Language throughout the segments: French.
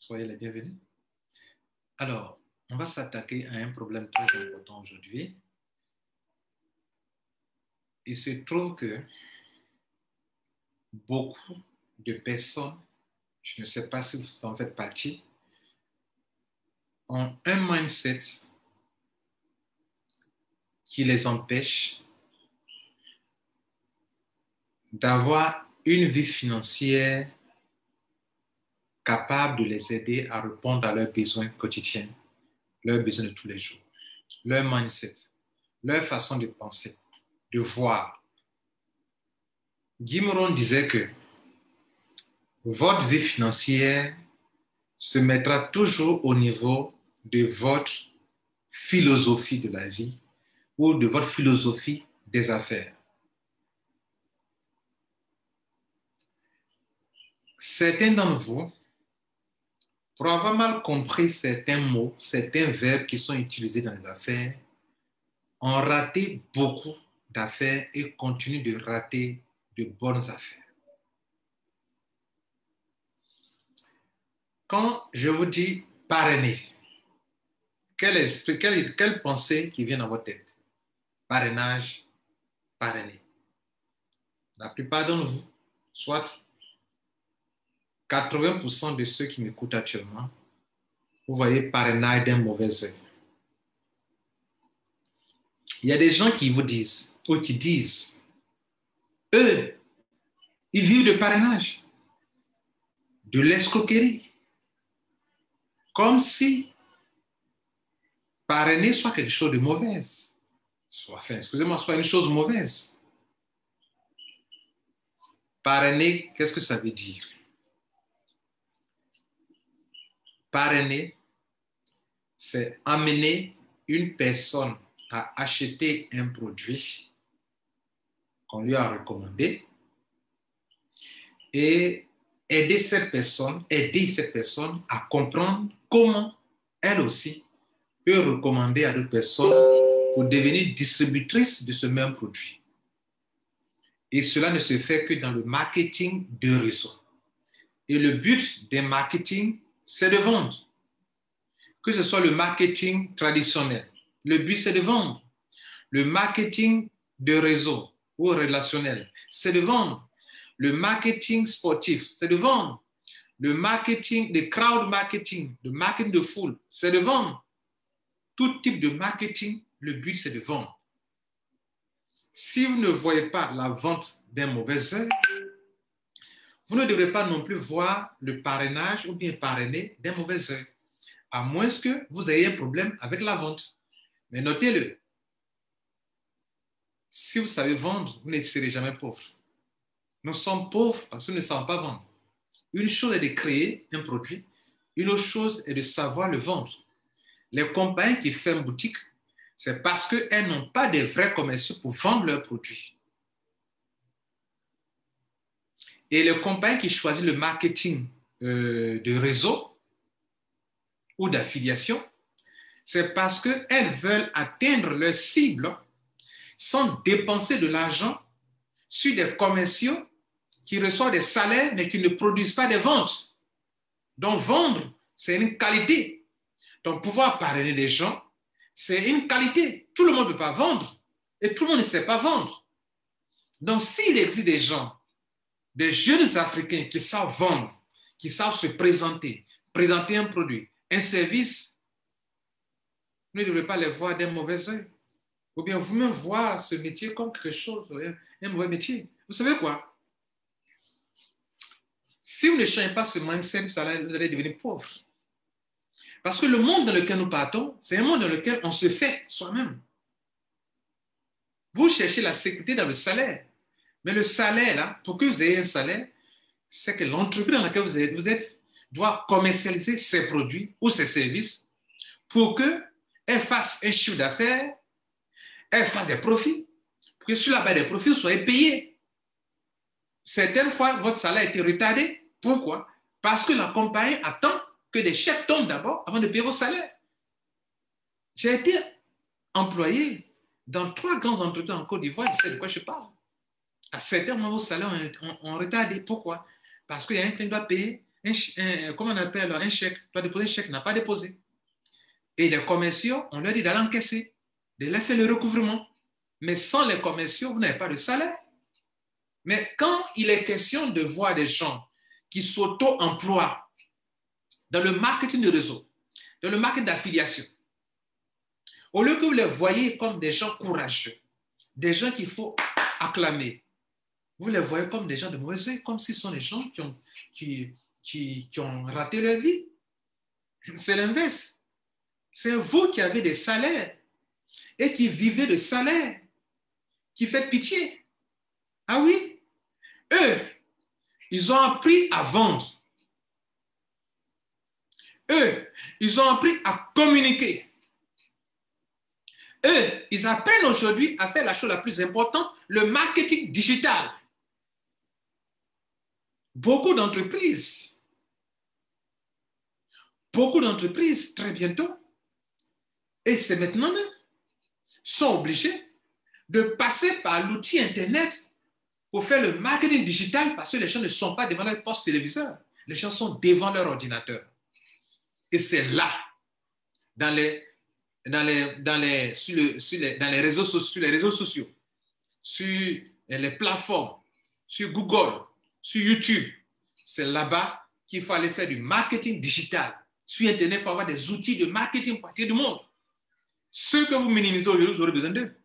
Soyez les bienvenus. Alors, on va s'attaquer à un problème très important aujourd'hui. Il se trouve que beaucoup de personnes, je ne sais pas si vous en faites partie, ont un mindset qui les empêche d'avoir une vie financière capable de les aider à répondre à leurs besoins quotidiens, leurs besoins de tous les jours, leur mindset, leur façon de penser, de voir. Guy Moron disait que votre vie financière se mettra toujours au niveau de votre philosophie de la vie ou de votre philosophie des affaires. Certains d'entre vous, pour avoir mal compris certains mots, certains verbes qui sont utilisés dans les affaires, ont raté beaucoup d'affaires et continuent de rater de bonnes affaires. Quand je vous dis parrainer, quelle pensée qui vient dans votre tête? Parrainage, parrainer. La plupart d'entre vous, soit 80% de ceux qui m'écoutent actuellement, vous voyez parrainage d'un mauvais œil. Il y a des gens qui vous disent, ou qui disent, eux, ils vivent de parrainage, de l'escroquerie, comme si parrainer soit quelque chose de mauvais, soit une chose mauvaise. Parrainer, qu'est-ce que ça veut dire? Parrainer, c'est amener une personne à acheter un produit qu'on lui a recommandé et aider cette personne à comprendre comment elle aussi peut recommander à d'autres personnes pour devenir distributrice de ce même produit. Et cela ne se fait que dans le marketing de réseau. Et le but d'un marketing, c'est de vendre. Que ce soit le marketing traditionnel, le but c'est de vendre. Le marketing de réseau ou relationnel, c'est de vendre. Le marketing sportif, c'est de vendre. Le marketing, le crowd marketing, le marketing de foule, c'est de vendre. Tout type de marketing, le but c'est de vendre. Si vous ne voyez pas la vente d'un mauvais œil, vous ne devrez pas non plus voir le parrainage ou bien parrainer d'un mauvais œil, à moins que vous ayez un problème avec la vente. Mais notez-le, si vous savez vendre, vous ne serez jamais pauvre. Nous sommes pauvres parce que nous ne savons pas vendre. Une chose est de créer un produit, une autre chose est de savoir le vendre. Les compagnies qui ferment boutique, c'est parce qu'elles n'ont pas de vrais commerciaux pour vendre leurs produits. Et les compagnies qui choisissent le marketing de réseau ou d'affiliation, c'est parce qu'elles veulent atteindre leur cible sans dépenser de l'argent sur des commerciaux qui reçoivent des salaires mais qui ne produisent pas de ventes. Donc vendre, c'est une qualité. Donc pouvoir parrainer des gens, c'est une qualité. Tout le monde ne peut pas vendre et tout le monde ne sait pas vendre. Donc s'il existe des gens, des jeunes Africains qui savent vendre, qui savent se présenter un produit, un service, vous ne devrez pas les voir d'un mauvais œil. Ou bien vous-même voir ce métier comme quelque chose, un mauvais métier. Vous savez quoi? Si vous ne changez pas ce mindset, vous allez devenir pauvre. Parce que le monde dans lequel nous partons, c'est un monde dans lequel on se fait soi-même. Vous cherchez la sécurité dans le salaire. Mais le salaire, là, pour que vous ayez un salaire, c'est que l'entreprise dans laquelle vous êtes doit commercialiser ses produits ou ses services pour qu'elle fasse un chiffre d'affaires, elle fasse des profits, pour que sur la base des profits, vous soyez payé. Certaines fois, votre salaire a été retardé. Pourquoi? Parce que la compagnie attend que des chèques tombent d'abord avant de payer vos salaires. J'ai été employé dans 3 grandes entreprises en Côte d'Ivoire, je sais de quoi je parle. À certains moments, vos salaires ont retardé. Pourquoi? Parce qu'il y a un client qui doit payer comment on appelle, un chèque, doit déposer un chèque, n'a pas déposé. Et les commerciaux, on leur dit d'aller encaisser, de leur faire le recouvrement. Mais sans les commerciaux, vous n'avez pas de salaire. Mais quand il est question de voir des gens qui s'auto-emploient dans le marketing de réseau, dans le marketing d'affiliation, au lieu que vous les voyez comme des gens courageux, des gens qu'il faut acclamer, vous les voyez comme des gens de mauvais œil, comme si ce sont des gens qui ont raté leur vie. C'est l'inverse. C'est vous qui avez des salaires et qui vivez de salaires, qui faites pitié. Ah oui? Eux, ils ont appris à vendre. Eux, ils ont appris à communiquer. Eux, ils apprennent aujourd'hui à faire la chose la plus importante, le marketing digital. Beaucoup d'entreprises, très bientôt, et c'est maintenant même, sont obligés de passer par l'outil Internet pour faire le marketing digital parce que les gens ne sont pas devant leur poste téléviseur. Les gens sont devant leur ordinateur. Et c'est là, dans les réseaux sociaux, sur les plateformes, sur Google, sur YouTube, c'est là-bas qu'il faut aller faire du marketing digital. Sur Internet, il faut avoir des outils de marketing pour partir du monde. Ceux que vous minimisez aujourd'hui, vous aurez besoin d'eux.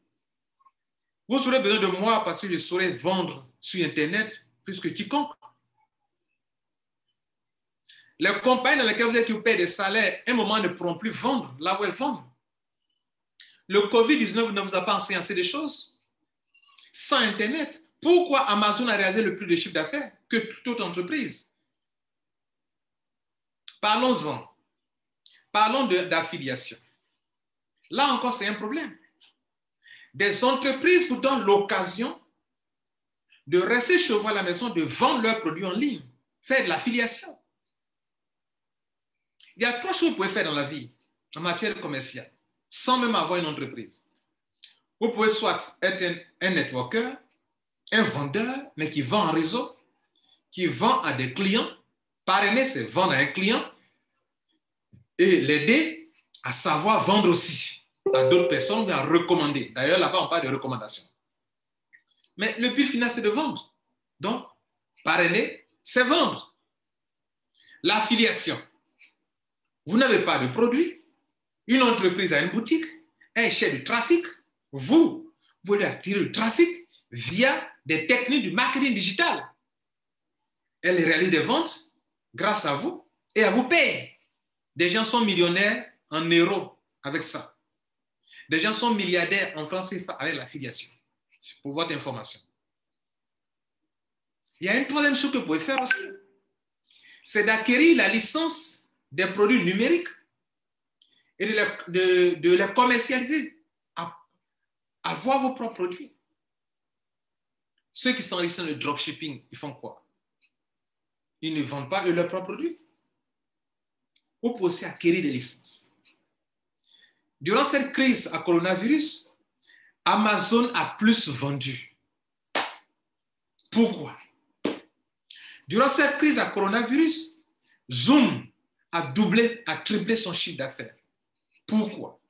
Vous aurez besoin de moi parce que je saurais vendre sur Internet plus que quiconque. Les compagnies dans lesquelles vous êtes qui vous payent des salaires, à un moment ne pourront plus vendre là où elles vendent. Le Covid-19 ne vous a pas enseigné assez de choses. Sans Internet, pourquoi Amazon a réalisé le plus de chiffre d'affaires que toute autre entreprise? Parlons-en. Parlons d'affiliation. Là encore, c'est un problème. Des entreprises vous donnent l'occasion de rester chez vous à la maison, de vendre leurs produits en ligne, faire de l'affiliation. Il y a 3 choses que vous pouvez faire dans la vie en matière commerciale, sans même avoir une entreprise. Vous pouvez soit être un networker, un vendeur, mais qui vend en réseau, qui vend à des clients. Parrainer, c'est vendre à un client et l'aider à savoir vendre aussi à d'autres personnes, à recommander. D'ailleurs, là-bas, on parle de recommandation. Mais le but final, c'est de vendre. Donc, parrainer, c'est vendre. L'affiliation. Vous n'avez pas de produit. Une entreprise a une boutique, elle cherche du trafic. Vous voulez attirer le trafic via des techniques du marketing digital. Elle réalise des ventes grâce à vous et elle vous paye. Des gens sont millionnaires en euros avec ça. Des gens sont milliardaires en francs CFA avec l'affiliation. C'est pour votre information. Il y a une troisième chose que vous pouvez faire aussi. C'est d'acquérir la licence des produits numériques et de les commercialiser, à voir vos propres produits. Ceux qui s'enrichissent dans le dropshipping, ils font quoi? Ils ne vendent pas leurs propres produits. Vous pouvez aussi acquérir des licences. Durant cette crise à coronavirus, Amazon a plus vendu. Pourquoi? Durant cette crise à coronavirus, Zoom a doublé, a triplé son chiffre d'affaires. Pourquoi?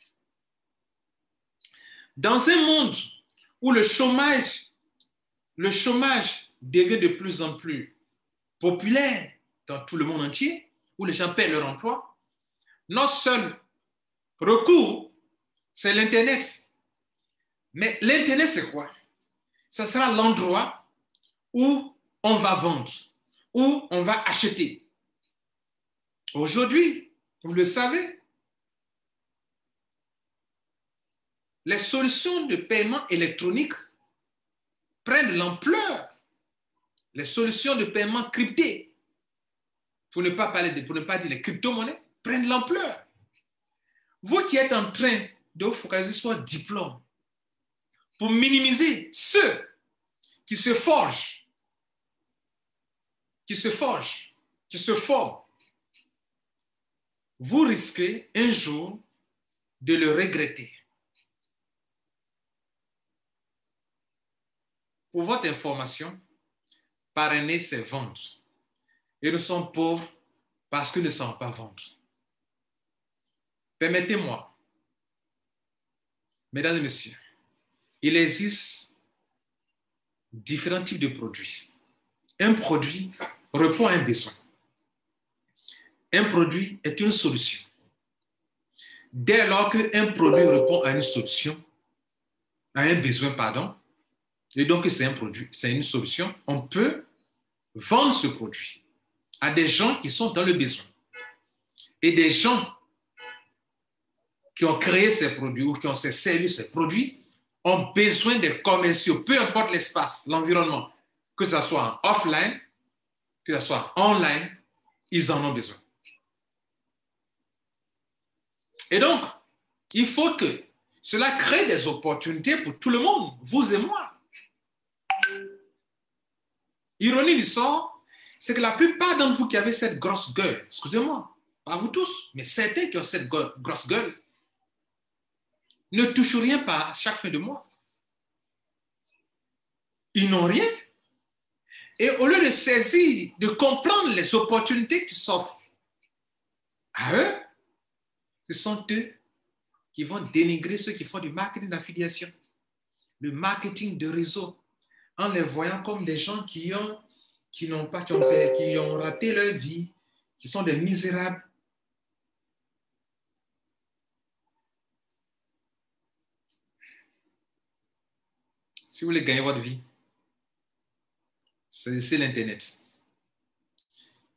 Dans un monde où le chômage devient de plus en plus populaire dans tout le monde entier, où les gens perdent leur emploi, notre seul recours, c'est l'Internet. Mais l'Internet, c'est quoi? Ce sera l'endroit où on va vendre, où on va acheter. Aujourd'hui, vous le savez, les solutions de paiement électronique prennent de l'ampleur. Les solutions de paiement cryptées, pour ne pas dire les crypto-monnaies, prennent de l'ampleur. Vous qui êtes en train de vous focaliser sur votre diplôme pour minimiser ceux qui se forgent, qui se forment, vous risquez un jour de le regretter. Pour votre information, parrainer, c'est vendre. Et nous sommes pauvres parce qu'ils ne savent pas vendre. Permettez-moi, mesdames et messieurs, il existe différents types de produits. Un produit répond à un besoin. Un produit est une solution. Dès lors qu'un produit répond à une solution, à un besoin, pardon, et donc c'est un produit, c'est une solution, on peut vendre ce produit à des gens qui sont dans le besoin. Et des gens qui ont créé ces produits ou qui ont servi ces produits ont besoin des commerciaux, peu importe l'espace, l'environnement, que ce soit en offline, que ce soit online, ils en ont besoin. Et donc, il faut que cela crée des opportunités pour tout le monde, vous et moi. Ironie du sort, c'est que la plupart d'entre vous qui avez cette grosse gueule, excusez-moi, pas vous tous, mais certains qui ont cette grosse gueule, ne touchent rien par chaque fin de mois. Ils n'ont rien. Et au lieu de saisir, de comprendre les opportunités qui s'offrent à eux, ce sont eux qui vont dénigrer ceux qui font du marketing d'affiliation, le marketing de réseau, en les voyant comme des gens qui ont raté leur vie, qui sont des misérables. Si vous voulez gagner votre vie, c'est l'Internet.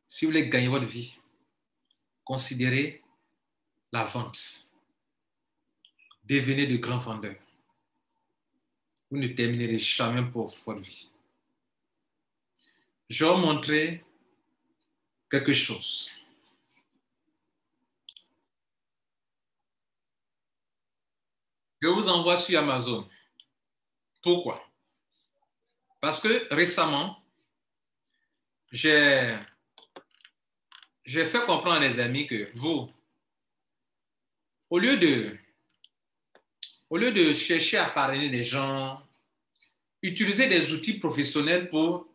Si vous voulez gagner votre vie, considérez la vente. Devenez de grands vendeurs. Vous ne terminerez jamais pour votre vie. Je vais vous montrer quelque chose. Je vous envoie sur Amazon. Pourquoi? Parce que récemment, j'ai fait comprendre à des amis que vous, au lieu de chercher à parrainer des gens, utilisez des outils professionnels pour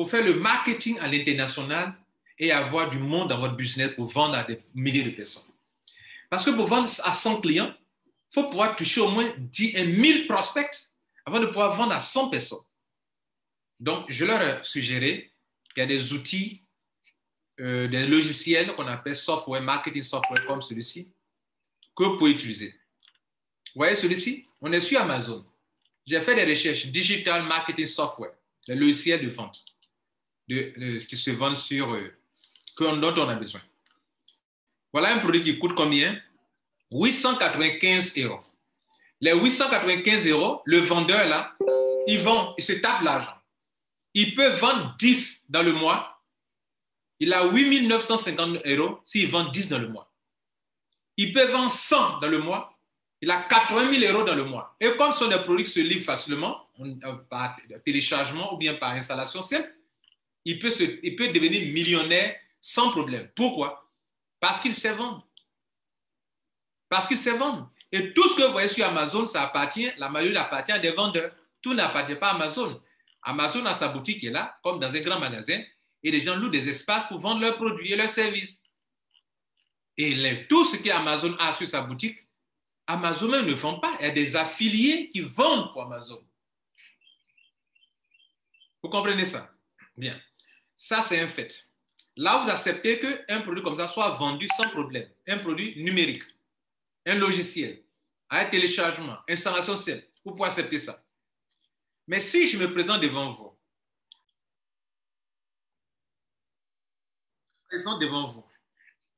faire le marketing à l'international et avoir du monde dans votre business pour vendre à des milliers de personnes. Parce que pour vendre à 100 clients, il faut pouvoir toucher au moins 1000 prospects avant de pouvoir vendre à 100 personnes. Donc, je leur ai suggéré qu'il y a des outils, des logiciels qu'on appelle software, marketing software comme celui-ci, que vous pouvez utiliser. Vous voyez celui-ci? On est sur Amazon. J'ai fait des recherches, Digital Marketing Software, les logiciels de vente qui se vendent dont on a besoin. Voilà un produit qui coûte combien? 895 €. Les 895 €, le vendeur là, il se tape l'argent. Il peut vendre 10 dans le mois. Il a 8 950 € s'il vend 10 dans le mois. Il peut vendre 100 dans le mois. Il a 80 000 € dans le mois. Et comme ce sont des produits qui se livrent facilement, par téléchargement ou bien par installation simple, il peut devenir millionnaire sans problème. Pourquoi? Parce qu'il sait vendre. Parce qu'il sait vendre. Et tout ce que vous voyez sur Amazon, la majorité appartient à des vendeurs. Tout n'appartient pas à Amazon. Amazon a sa boutique qui est là, comme dans un grand magasin, et les gens louent des espaces pour vendre leurs produits et leurs services. Et tout ce qu'Amazon a sur sa boutique, Amazon même ne vend pas. Il y a des affiliés qui vendent pour Amazon. Vous comprenez ça? Bien. Ça, c'est un fait. Là, vous acceptez qu'un produit comme ça soit vendu sans problème. Un produit numérique, un logiciel, un téléchargement, une installation simple. Vous pouvez accepter ça. Mais si je me présente devant vous,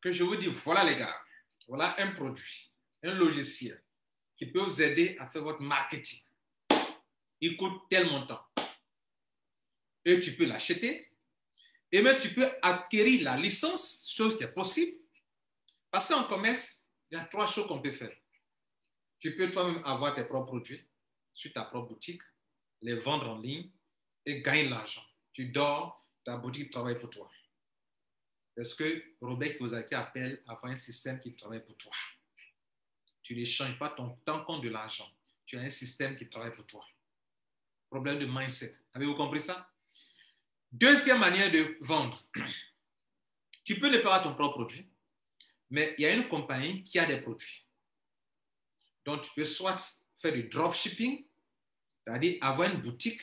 que je vous dis, voilà les gars, voilà un produit, un logiciel qui peut vous aider à faire votre marketing. Il coûte tel montant. Et tu peux l'acheter. Et même tu peux acquérir la licence, chose qui est possible. Parce qu'en commerce, il y a 3 choses qu'on peut faire. Tu peux toi-même avoir tes propres produits sur ta propre boutique, les vendre en ligne et gagner de l'argent. Tu dors, ta boutique travaille pour toi. C'est ce que Robert Kiyosaki appelle avoir un système qui travaille pour toi. Tu n'échanges pas ton temps contre de l'argent. Tu as un système qui travaille pour toi. Problème de mindset. Avez-vous compris ça? Deuxième manière de vendre. Tu peux ne pas avoir ton propre produit, mais il y a une compagnie qui a des produits. Donc, tu peux soit faire du dropshipping, c'est-à-dire avoir une boutique,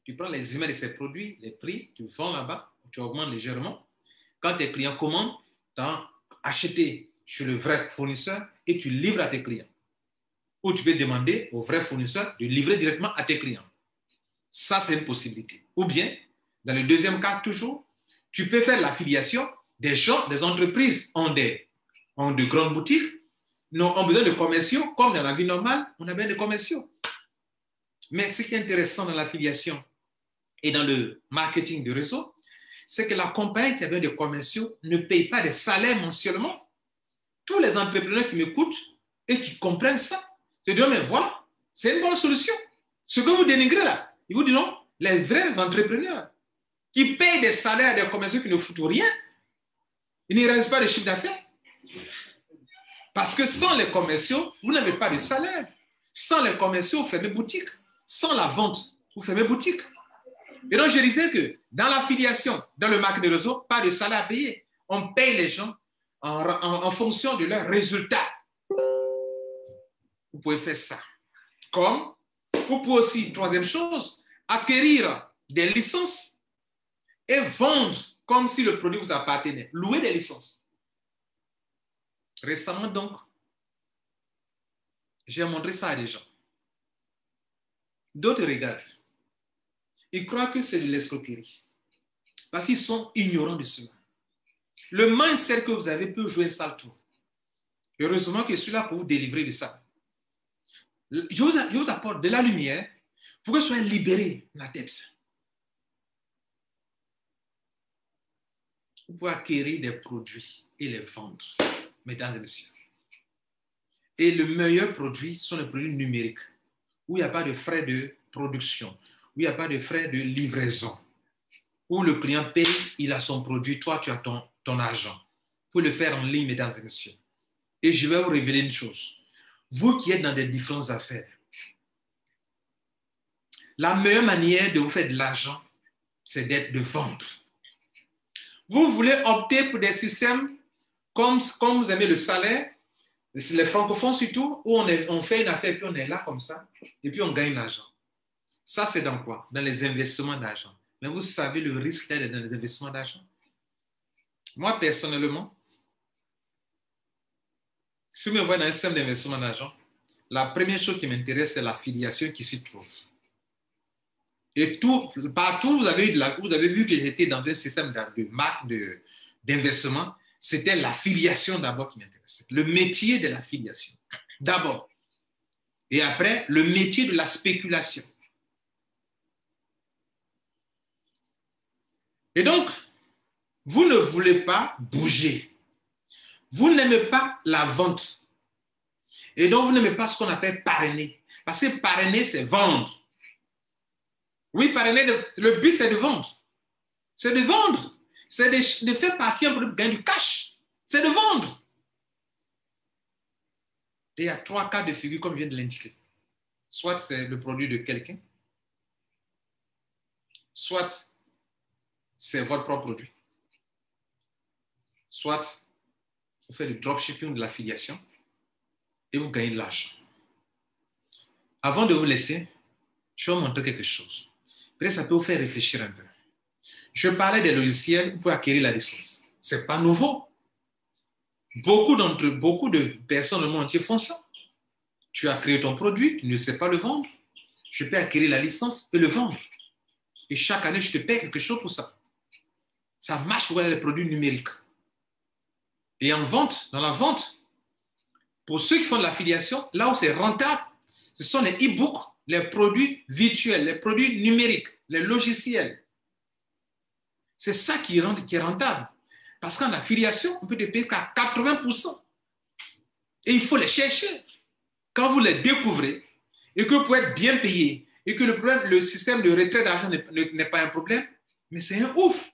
tu prends les emails de ces produits, les prix, tu vends là-bas, tu augmentes légèrement. Quand tes clients commandent, tu as acheté chez le vrai fournisseur et tu livres à tes clients. Ou tu peux demander au vrai fournisseur de livrer directement à tes clients. Ça, c'est une possibilité. Ou bien, dans le deuxième cas, toujours, tu peux faire l'affiliation des gens, des entreprises ont de grandes boutiques, ont besoin de commerciaux, comme dans la vie normale, on a besoin de commerciaux. Mais ce qui est intéressant dans l'affiliation et dans le marketing de réseau, c'est que la compagnie qui a besoin de commerciaux ne paye pas des salaires mensuellement. Tous les entrepreneurs qui m'écoutent et qui comprennent ça, se disent, mais voilà, c'est une bonne solution. Ce que vous dénigrez là, ils vous diront, les vrais entrepreneurs qui payent des salaires à des commerciaux qui ne foutent rien, ils ne réalisent pas de chiffre d'affaires. Parce que sans les commerciaux, vous n'avez pas de salaire. Sans les commerciaux, vous fermez boutique. Sans la vente, vous fermez boutique. Et donc, je disais que dans l'affiliation, dans le marketing de réseau, pas de salaire à payer. On paye les gens en fonction de leurs résultats. Vous pouvez faire ça. Comme, vous pouvez aussi, troisième chose, acquérir des licences et vendre comme si le produit vous appartenait. Louer des licences. Récemment, donc, j'ai montré ça à des gens. D'autres regardent. Ils croient que c'est de l'escroquerie. Parce qu'ils sont ignorants de cela. Le mindset que vous avez peut jouer un sale tour. Heureusement que je suis là pour vous délivrer de ça. Je vous apporte de la lumière pour que vous soyez libérés de la tête. Vous pouvez acquérir des produits et les vendre, mesdames et messieurs. Et le meilleur produit sont les produits numériques, où il n'y a pas de frais de production, où il n'y a pas de frais de livraison, où le client paye, il a son produit, toi tu as ton argent. Vous pouvez le faire en ligne, mesdames et messieurs. Et je vais vous révéler une chose. Vous qui êtes dans des différentes affaires, la meilleure manière de vous faire de l'argent, c'est de vendre. Vous voulez opter pour des systèmes comme vous aimez le salaire, les francophones surtout, où on fait une affaire, puis on est là comme ça, et puis on gagne l'argent. Ça, c'est dans quoi? Dans les investissements d'argent. Mais vous savez le risque qu'il y a dans les investissements d'argent? Moi, personnellement, si vous me voyez dans un système d'investissement d'argent, la première chose qui m'intéresse, c'est l'affiliation qui s'y trouve. Et partout, vous avez vu que j'étais dans un système d'investissement, c'était l'affiliation d'abord qui m'intéressait. Le métier de l'affiliation, d'abord. Et après, le métier de la spéculation. Et donc, vous ne voulez pas bouger. Vous n'aimez pas la vente. Et donc, vous n'aimez pas ce qu'on appelle parrainer. Parce que parrainer, c'est vendre. Oui, parrainer, le but, c'est de vendre. C'est de vendre. C'est de faire partie un peu de gagner du cash. C'est de vendre. Et il y a 3 cas de figure, comme je viens de l'indiquer. Soit c'est le produit de quelqu'un, soit c'est votre propre produit, soit vous faites du dropshipping, de l'affiliation, et vous gagnez de l'argent. Avant de vous laisser, je vais vous montrer quelque chose. Peut-être ça peut vous faire réfléchir un peu. Je parlais des logiciels, vous pouvez acquérir la licence. Ce n'est pas nouveau. Beaucoup de personnes dans le monde entier font ça. Tu as créé ton produit, tu ne sais pas le vendre. Je peux acquérir la licence et le vendre. Et chaque année, je te paie quelque chose pour ça. Ça marche pour les produits numériques. Et en vente, dans la vente, pour ceux qui font de l'affiliation, là où c'est rentable, ce sont les e-books, les produits virtuels, les produits numériques, les logiciels. C'est ça qui est rentable. Parce qu'en affiliation, on peut te payer qu'à 80%. Et il faut les chercher. Quand vous les découvrez et que vous pouvez être bien payé et que le système de retrait d'argent n'est pas un problème, mais c'est un ouf.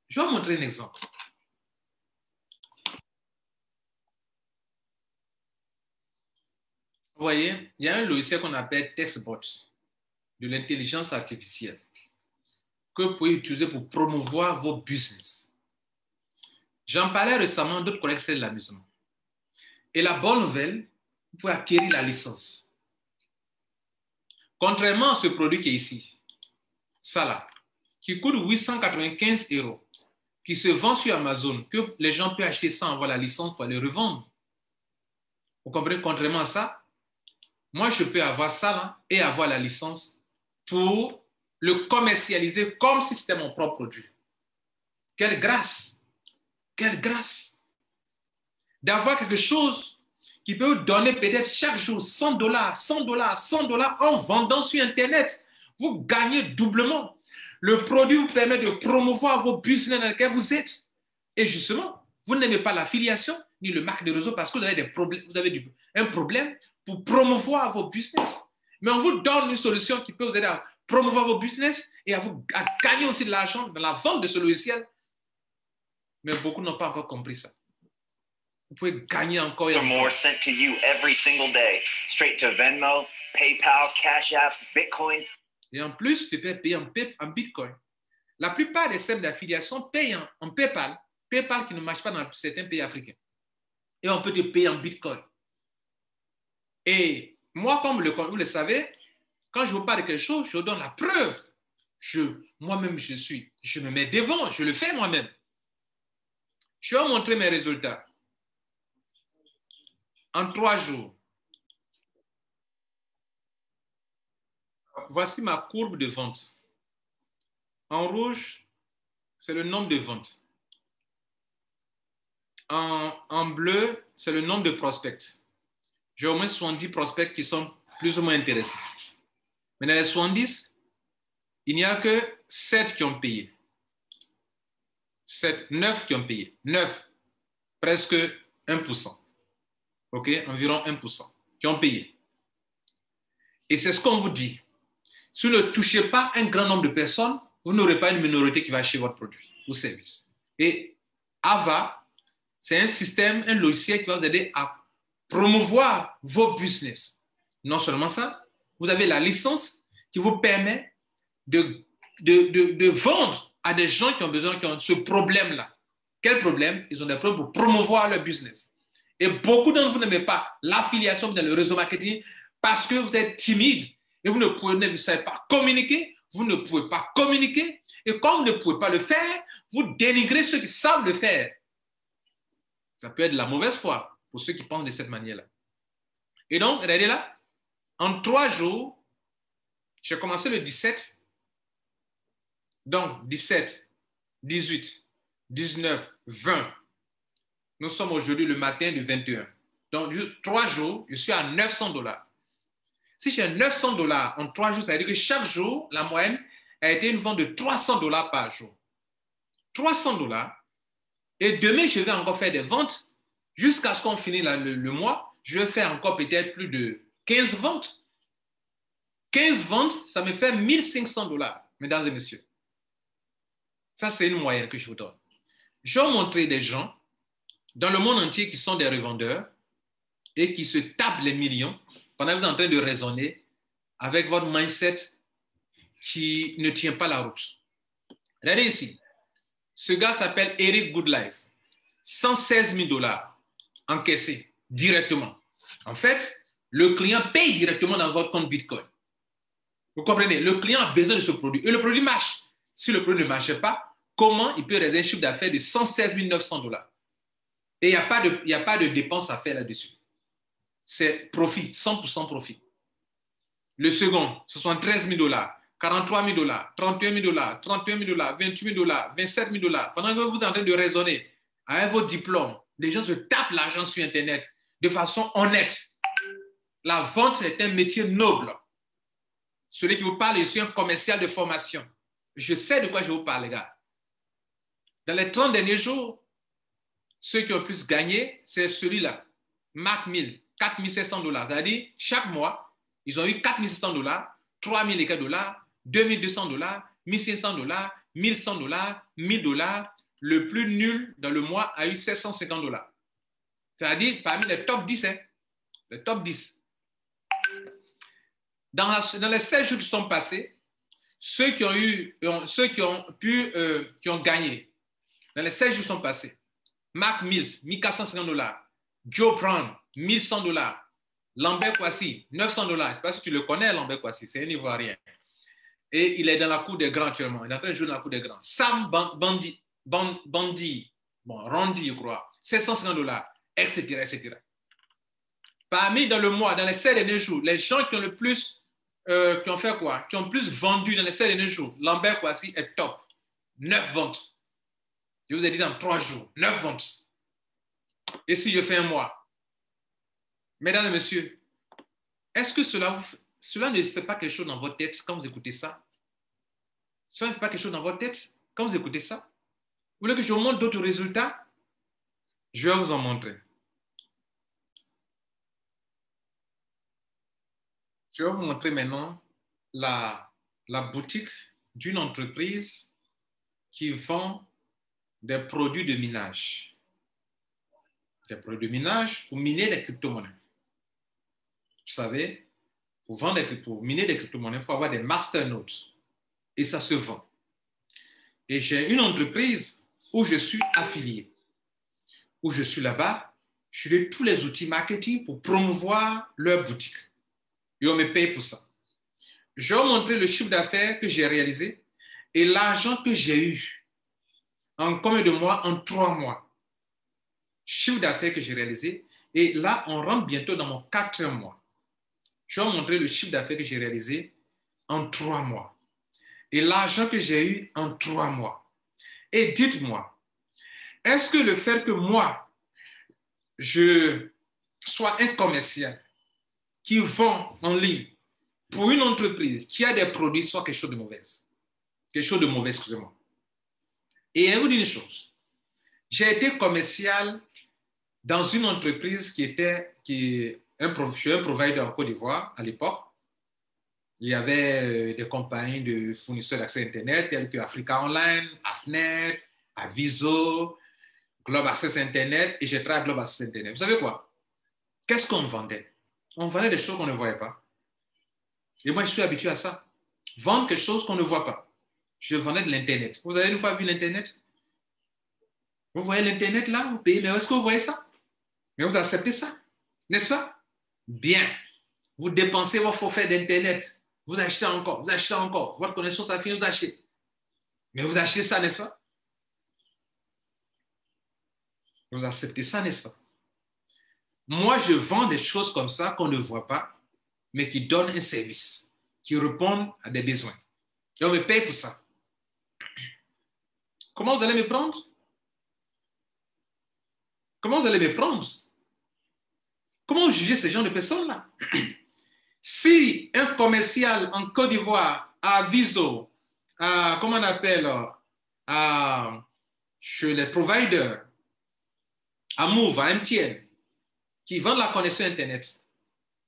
Je vais vous montrer un exemple. Vous voyez, il y a un logiciel qu'on appelle TextBot, de l'intelligence artificielle, que vous pouvez utiliser pour promouvoir vos business. J'en parlais récemment, d'autres collègues c'est de l'amusement. Et la bonne nouvelle, vous pouvez acquérir la licence. Contrairement à ce produit qui est ici, ça là, qui coûte 895 €, qui se vend sur Amazon, que les gens peuvent acheter sans avoir la licence pour les revendre. Vous comprenez? Contrairement à ça, moi je peux avoir ça là et avoir la licence pour le commercialiser comme si c'était mon propre produit. Quelle grâce! Quelle grâce! D'avoir quelque chose qui peut vous donner peut-être chaque jour 100 $, 100 $, 100 $ en vendant sur Internet. Vous gagnez doublement. Le produit vous permet de promouvoir vos business dans lesquels vous êtes. Et justement, vous n'aimez pas l'affiliation ni le marque de réseau parce que vous avez, des problèmes, vous avez un problème pour promouvoir vos business. Mais on vous donne une solution qui peut vous aider à promouvoir vos business et à gagner aussi de l'argent dans la vente de ce logiciel. Mais beaucoup n'ont pas encore compris ça. Vous pouvez gagner encore et encore. More sent to you every single day, straight to Venmo, PayPal, Cash App, Bitcoin. Et en plus, tu peux payer en Bitcoin. La plupart des systèmes d'affiliation payent en PayPal. PayPal qui ne marche pas dans certains pays africains. Et on peut te payer en Bitcoin. Et moi, comme vous le savez, quand je vous parle de quelque chose, je vous donne la preuve. Moi-même, je me mets devant, je le fais moi-même. Je vais vous montrer mes résultats. En 3 jours. Voici ma courbe de vente. En rouge, c'est le nombre de ventes. En bleu, c'est le nombre de prospects. J'ai au moins 70 prospects qui sont plus ou moins intéressés. Mais dans les 70, il n'y a que 7 qui ont payé. 9 qui ont payé. 9, presque 1%. OK, environ 1% qui ont payé. Et c'est ce qu'on vous dit. Si vous ne touchez pas un grand nombre de personnes, vous n'aurez pas une minorité qui va acheter votre produit ou service. Et Ava, c'est un système, un logiciel qui va vous aider à promouvoir vos business. Non seulement ça, vous avez la licence qui vous permet de vendre à des gens qui ont besoin, qui ont ce problème-là. Quel problème? Ils ont des problèmes pour promouvoir leur business. Et beaucoup d'entre vous n'aimez pas l'affiliation dans le réseau marketing parce que vous êtes timide et vous ne savez pas communiquer, vous ne pouvez pas communiquer. Et comme vous ne pouvez pas le faire, vous dénigrez ceux qui savent le faire. Ça peut être de la mauvaise foi pour ceux qui pensent de cette manière-là. Et donc, regardez là, en 3 jours, j'ai commencé le 17. Donc, 17, 18, 19, 20. Nous sommes aujourd'hui le matin du 21. Donc, 3 jours, je suis à 900 $. Si j'ai 900 $ en 3 jours, ça veut dire que chaque jour, la moyenne a été une vente de 300 $ par jour. 300 $. Et demain, je vais encore faire des ventes. Jusqu'à ce qu'on finisse le mois, je vais faire encore peut-être plus de 15 ventes. 15 ventes, ça me fait 1500 $, mesdames et messieurs. Ça, c'est une moyenne que je vous donne. Je vais vous montrer des gens dans le monde entier qui sont des revendeurs et qui se tapent les millions pendant que vous êtes en train de raisonner avec votre mindset qui ne tient pas la route. Regardez ici. Ce gars s'appelle Eric Goodlife. 116 000 $ encaissés directement. En fait, le client paye directement dans votre compte Bitcoin. Vous comprenez? Le client a besoin de ce produit. Et le produit marche. Si le produit ne marche pas, comment il peut réaliser un chiffre d'affaires de 116 900 $? Et il n'y a pas de dépenses à faire là-dessus. C'est profit, 100% profit. Le second, 73 000 $, 43 000 $, 31 000 $, 31 000 $, 28 000 $, 27 000 $. Pendant que vous êtes en train de raisonner avec vos diplômes, les gens se tapent l'argent sur Internet de façon honnête. La vente est un métier noble. Celui qui vous parle, je suis un commercial de formation. Je sais de quoi je vous parle, les gars. Dans les 30 derniers jours, ceux qui ont plus gagné, c'est celui-là. Mark Mill, 4 700 $. C'est-à-dire, chaque mois, ils ont eu 4 700 $, 3 000 $, 2 200 $, 1 500 $, 1 100 $, 1 000 $. Le plus nul dans le mois a eu 750 $. C'est-à-dire, parmi les top 10, hein, les top 10. Dans les 16 jours qui sont passés, ceux qui ont gagné, dans les 16 jours qui sont passés, Mark Mills, $1,450. Joe Brown, $1,100. Lambert Kouassi, $900. Je ne sais pas si tu le connais, Lambert Kouassi, c'est un Ivoirien. Et il est dans la cour des grands actuellement. Il est en train de jouer dans la cour des grands. Sam Bandy, Randy, je crois, $750, etc., etc. Parmi dans le mois, dans les 7 derniers jours, les gens qui ont le plus, qui ont fait quoi? Qui ont plus vendu dans les 7 derniers jours, Lambert Kouassi est top. 9 ventes. Je vous ai dit dans 3 jours, 9 ventes. Et si je fais un mois? Mesdames et messieurs, est-ce que cela ne fait pas quelque chose dans votre tête quand vous écoutez ça? Cela ne fait pas quelque chose dans votre tête quand vous écoutez ça? Vous voulez que je vous montre d'autres résultats? Je vais vous en montrer. Je vais vous montrer maintenant la boutique d'une entreprise qui vend des produits de minage. Des produits de minage pour miner des crypto-monnaies. Vous savez, pour miner des crypto-monnaies, il faut avoir des masternodes. Et ça se vend. Et j'ai une entreprise où je suis affilié. Où je suis là-bas, je donne tous les outils marketing pour promouvoir leur boutique. Et on me paye pour ça. Je vais vous montrer le chiffre d'affaires que j'ai réalisé et l'argent que j'ai eu en combien de mois? En 3 mois. Chiffre d'affaires que j'ai réalisé. Et là, on rentre bientôt dans mon 4e mois. Je vais vous montrer le chiffre d'affaires que j'ai réalisé en 3 mois. Et l'argent que j'ai eu en 3 mois. Et dites-moi, est-ce que le fait que moi, je sois un commercial qui vend en ligne pour une entreprise qui a des produits soit quelque chose de mauvais? Quelque chose de mauvais, excusez-moi. Et je vais vous dire une chose. J'ai été commercial dans une entreprise je suis un provider en Côte d'Ivoire à l'époque. Il y avait des compagnies de fournisseurs d'accès Internet tels que Africa Online, Afnet, Aviso, Globe Access Internet, et j'ai travaillé à Globe Access Internet. Vous savez quoi? Qu'est-ce qu'on vendait? On vendait des choses qu'on ne voyait pas. Et moi, je suis habitué à ça. Vendre quelque chose qu'on ne voit pas. Je vendais de l'Internet. Vous avez une fois vu l'Internet? Vous voyez l'Internet là? Vous payez, mais est-ce que vous voyez ça? Mais vous acceptez ça? N'est-ce pas? Bien. Vous dépensez votre forfait d'Internet. Vous achetez encore, vous achetez encore. Votre connaissance a fini, vous achetez. Mais vous achetez ça, n'est-ce pas? Vous acceptez ça, n'est-ce pas? Moi, je vends des choses comme ça qu'on ne voit pas, mais qui donnent un service, qui répondent à des besoins. Et on me paye pour ça. Comment vous allez me prendre? Comment vous allez me prendre? Comment juger ces gens de personnes-là? Si un commercial en Côte d'Ivoire, à Viso, comment on appelle, chez les providers, à Move, à MTN, qui vendent la connexion Internet,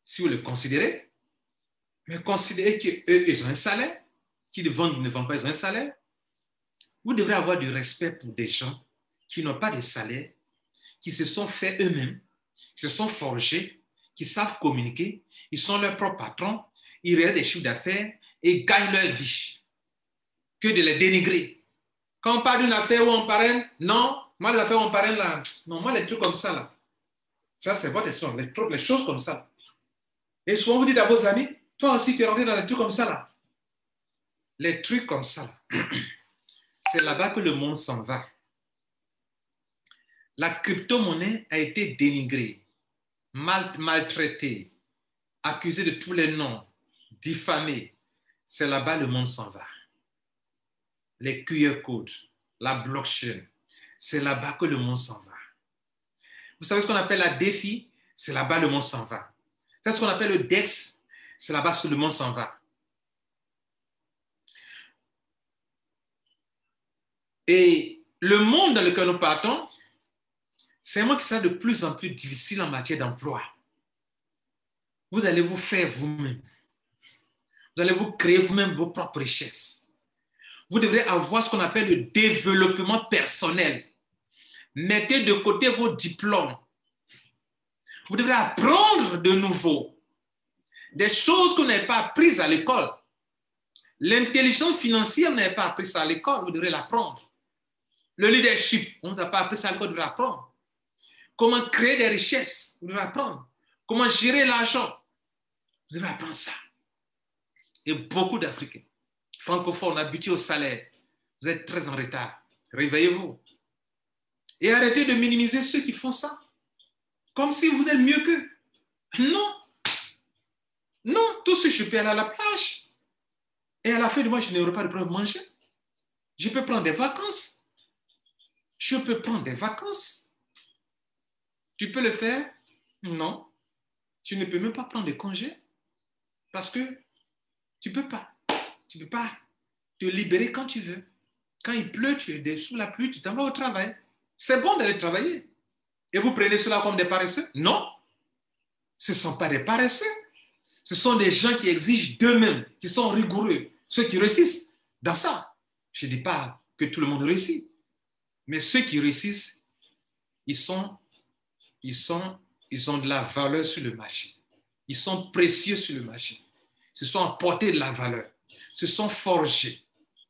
si vous le considérez, mais considérez qu'eux, ils ont un salaire, qu'ils ne vendent pas, ils ont un salaire. Vous devrez avoir du respect pour des gens qui n'ont pas de salaire, qui se sont faits eux-mêmes, qui se sont forgés, qui savent communiquer, ils sont leurs propres patrons, ils réalisent des chiffres d'affaires et gagnent leur vie. Que de les dénigrer. Quand on parle d'une affaire où on parraine, non, moi les affaires où on parraine là, non, moi les trucs comme ça là, ça c'est votre histoire, les choses comme ça. Et souvent vous dites à vos amis, toi aussi tu es rentré dans les trucs comme ça là. Les trucs comme ça là, c'est là-bas que le monde s'en va. La crypto-monnaie a été dénigrée, maltraitée, accusée de tous les noms, diffamée. C'est là-bas que le monde s'en va. Les QR codes, la blockchain, c'est là-bas que le monde s'en va. Vous savez ce qu'on appelle la DeFi? C'est là-bas que le monde s'en va. Vous savez ce qu'on appelle le DEX? C'est là-bas que le monde s'en va. Et le monde dans lequel nous partons, c'est un monde qui sera de plus en plus difficile en matière d'emploi. Vous allez vous faire vous-même. Vous allez vous créer vous-même vos propres richesses. Vous devrez avoir ce qu'on appelle le développement personnel. Mettez de côté vos diplômes. Vous devrez apprendre de nouveau des choses que vous n'avez pas apprises à l'école. L'intelligence financière, vous n'avez pas appris ça à l'école, vous devrez l'apprendre. Le leadership, on ne nous a pas appris ça, on devrait apprendre. Comment créer des richesses, vous devez apprendre. Comment gérer l'argent, vous devez apprendre ça. Et beaucoup d'Africains, francophones, habitués au salaire, vous êtes très en retard. Réveillez-vous. Et arrêtez de minimiser ceux qui font ça. Comme si vous êtes mieux qu'eux. Non. Non, tout ce que je peux aller à la plage. Et à la fin du mois, je n'aurai pas de problème de manger. Je peux prendre des vacances. Je peux prendre des vacances. Tu peux le faire? Non. Tu ne peux même pas prendre des congés. Parce que tu ne peux pas. Tu ne peux pas te libérer quand tu veux. Quand il pleut, tu es sous la pluie, tu t'en vas au travail. C'est bon d'aller travailler. Et vous prenez cela comme des paresseux? Non. Ce ne sont pas des paresseux. Ce sont des gens qui exigent d'eux-mêmes, qui sont rigoureux. Ceux qui réussissent dans ça. Je ne dis pas que tout le monde réussit. Mais ceux qui réussissent, ils ont de la valeur sur le marché. Ils sont précieux sur le marché. Ils se sont apportés de la valeur. Ils se sont forgés.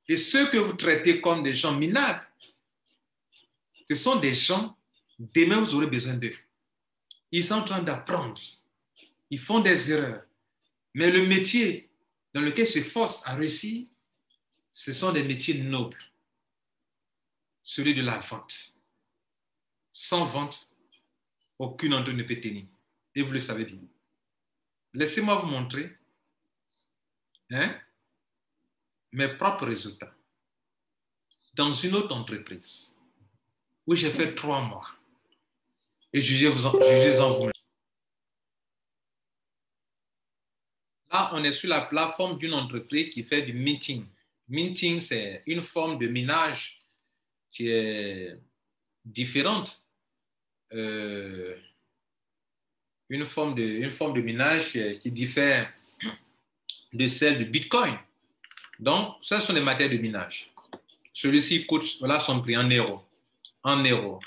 Et ceux que vous traitez comme des gens minables, ce sont des gens, demain vous aurez besoin d'eux. Ils sont en train d'apprendre. Ils font des erreurs. Mais le métier dans lequel ils s'efforcent à réussir, ce sont des métiers nobles. Celui de la vente. Sans vente, aucune d'entre eux ne peut tenir. Et vous le savez bien. Laissez-moi vous montrer mes propres résultats. Dans une autre entreprise, où j'ai fait 3 mois. Et jugez-en vous-même. Là, on est sur la plateforme d'une entreprise qui fait du minting. Minting, c'est une forme de minage qui est différente. Une forme de minage qui diffère de celle du Bitcoin. Donc, ce sont des matières de minage. Celui-ci coûte, voilà son prix en euros. En euros.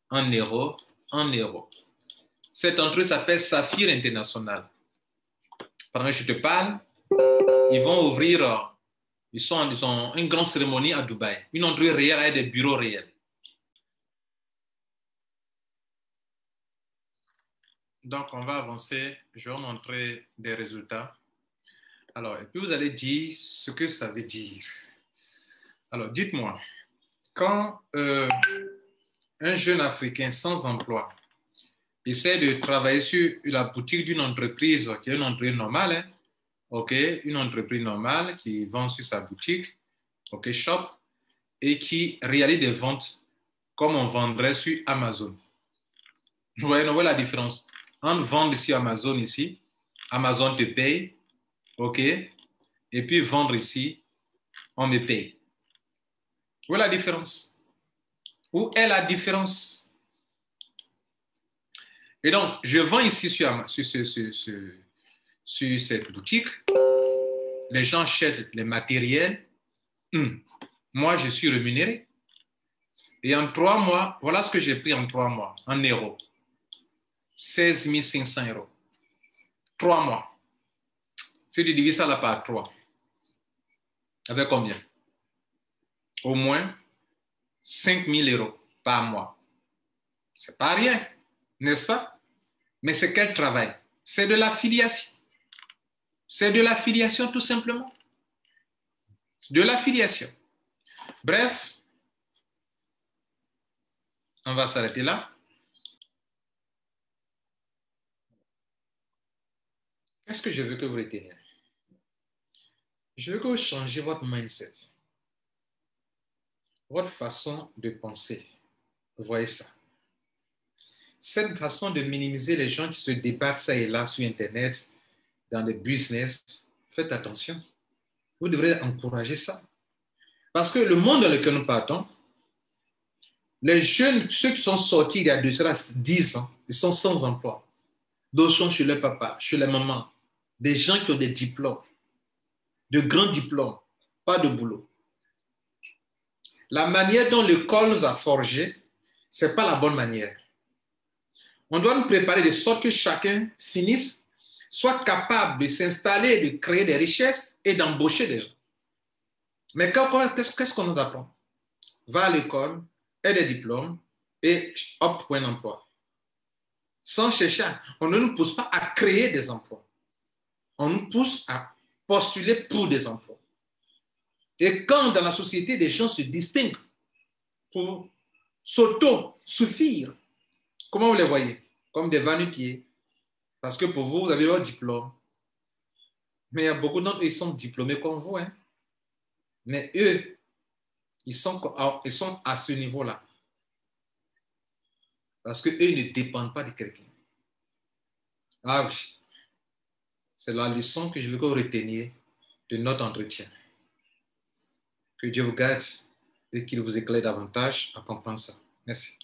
En euros. En euros. Cette entreprise s'appelle Saphir International. Pendant que je te parle, ils vont ouvrir, ils ont une grande cérémonie à Dubaï. Une entreprise réelle avec des bureaux réels. Donc, on va avancer. Je vais vous montrer des résultats. Alors, et puis vous allez dire ce que ça veut dire. Alors, dites-moi, quand un jeune Africain sans emploi essaie de travailler sur la boutique d'une entreprise qui est une entreprise normale, hein, OK, une entreprise normale qui vend sur sa boutique, OK, shop, et qui réalise des ventes comme on vendrait sur Amazon. Vous voyez la différence entre vendre sur Amazon ici, Amazon te paye, OK, et puis vendre ici, on me paye. Où est la différence? Où est la différence? Et donc, je vends ici sur cette boutique. Les gens achètent les matériels. Moi, je suis rémunéré. Et en 3 mois, voilà ce que j'ai pris en 3 mois, en euros. 16 500 euros. 3 mois. Si tu divises ça là par 3, avec combien? Au moins 5 000 euros par mois. C'est pas rien, n'est-ce pas? Mais c'est quel travail? C'est de l'affiliation. C'est de l'affiliation tout simplement. De l'affiliation. Bref, on va s'arrêter là. Qu'est-ce que je veux que vous reteniez? Je veux que vous changiez votre mindset. Votre façon de penser. Vous voyez ça? Cette façon de minimiser les gens qui se débattent ça et là sur Internet, dans les business, faites attention. Vous devrez encourager ça. Parce que le monde dans lequel nous partons, les jeunes, ceux qui sont sortis il y a 10 ans, ils sont sans emploi. D'autres sont chez les papas, chez les mamans. Des gens qui ont des diplômes, de grands diplômes, pas de boulot. La manière dont l'école nous a forgés, ce n'est pas la bonne manière. On doit nous préparer de sorte que chacun finisse, soit capable de s'installer, de créer des richesses et d'embaucher des gens. Mais qu'est-ce qu'on nous apprend? va à l'école, ait des diplômes et opte pour un emploi. Sans chercher, on ne nous pousse pas à créer des emplois. On nous pousse à postuler pour des emplois. Et quand dans la société, des gens se distinguent pour s'auto-suffire, comment vous les voyez? Comme des va-nu-pieds. Parce que pour vous, vous avez votre diplôme. Mais il y a beaucoup d'entre eux qui sont diplômés comme vous. Hein? Mais eux, ils sont à ce niveau-là. Parce qu'eux ne dépendent pas de quelqu'un. Ah oui. C'est la leçon que je veux que vous reteniez de notre entretien. Que Dieu vous garde et qu'il vous éclaire davantage à comprendre ça. Merci.